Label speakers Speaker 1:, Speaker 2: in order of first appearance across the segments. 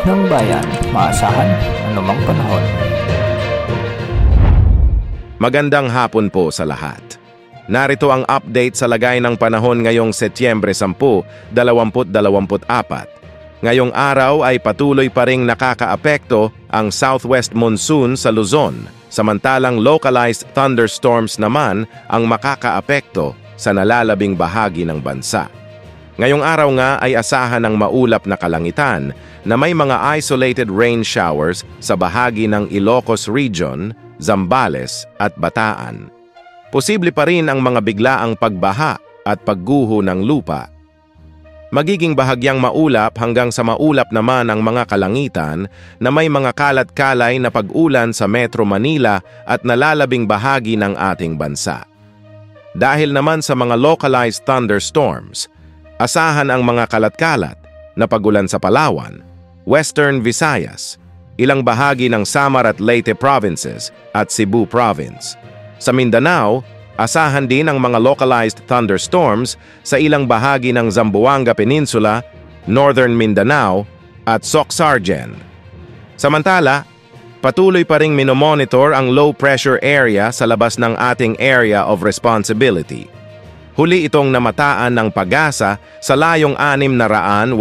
Speaker 1: ng bayan, maasahan anumang panahon.
Speaker 2: Magandang hapon po sa lahat. Narito ang update sa lagay ng panahon ngayong Setyembre 10, 2024. Ngayong araw ay patuloy pa ring nakakaapekto ang southwest monsoon sa Luzon, samantalang localized thunderstorms naman ang makakaapekto sa nalalabing bahagi ng bansa. Ngayong araw nga ay asahan ng maulap na kalangitan na may mga isolated rain showers sa bahagi ng Ilocos Region, Zambales at Bataan. Posible pa rin ang mga biglaang pagbaha at pagguho ng lupa. Magiging bahagyang maulap hanggang sa maulap naman ang mga kalangitan na may mga kalat-kalay na pag-ulan sa Metro Manila at nalalabing bahagi ng ating bansa. Dahil naman sa mga localized thunderstorms, asahan ang mga kalat-kalat na pag-ulan sa Palawan, Western Visayas, ilang bahagi ng Samar at Leyte provinces at Cebu province. Sa Mindanao, asahan din ang mga localized thunderstorms sa ilang bahagi ng Zamboanga Peninsula, Northern Mindanao at Soc-Sargen. Samantala, patuloy pa ring minomonitor ang low pressure area sa labas ng ating area of responsibility. Huli itong namataan ng Pag-asa sa layong 685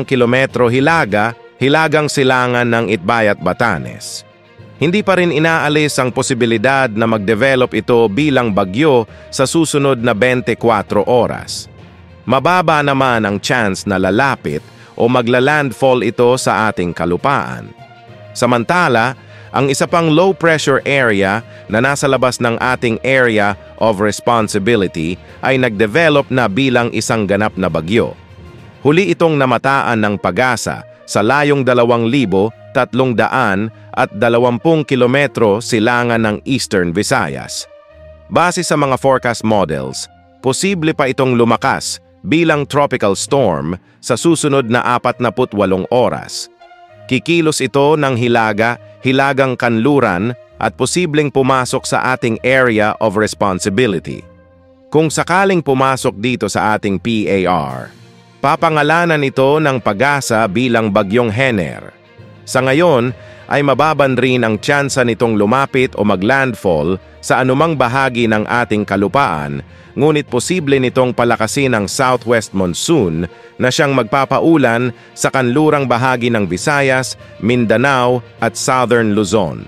Speaker 2: kilometro hilagang silangan ng Itbayat, Batanes. Hindi pa rin inaalis ang posibilidad na mag-develop ito bilang bagyo sa susunod na 24 oras. Mababa naman ang chance na lalapit o magla-landfall ito sa ating kalupaan. Samantala, ang isa pang low-pressure area na nasa labas ng ating area of responsibility ay nag-develop na bilang isang ganap na bagyo. Huli itong namataan ng Pag-asa sa layong 2,320 kilometro silangan ng Eastern Visayas. Base sa mga forecast models, posible pa itong lumakas bilang tropical storm sa susunod na 48 oras. Kikilos ito ng hilagang kanluran at posibleng pumasok sa ating area of responsibility. Kung sakaling pumasok dito sa ating PAR, papangalanan ito ng Pag-asa bilang Bagyong Hener. Sa ngayon, ay mababan rin ang tsansa nitong lumapit o maglandfall sa anumang bahagi ng ating kalupaan, ngunit posible nitong palakasin ang southwest monsoon na siyang magpapaulan sa kanlurang bahagi ng Visayas, Mindanao at Southern Luzon.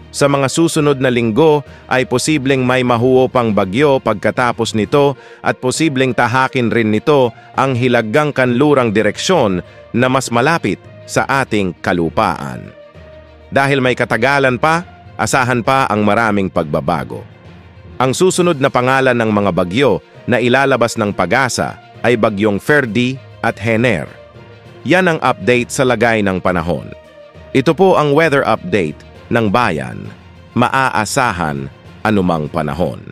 Speaker 2: Sa mga susunod na linggo ay posibleng may mahuho pang bagyo pagkatapos nito at posibleng tahakin rin nito ang hilagang kanlurang direksyon na mas malapit sa ating kalupaan. Dahil may katagalan pa, asahan pa ang maraming pagbabago. Ang susunod na pangalan ng mga bagyo na ilalabas ng Pag-asa ay Bagyong Ferdy at Hener. Yan ang update sa lagay ng panahon. Ito po ang weather update ng bayan. Maaasahan anumang panahon.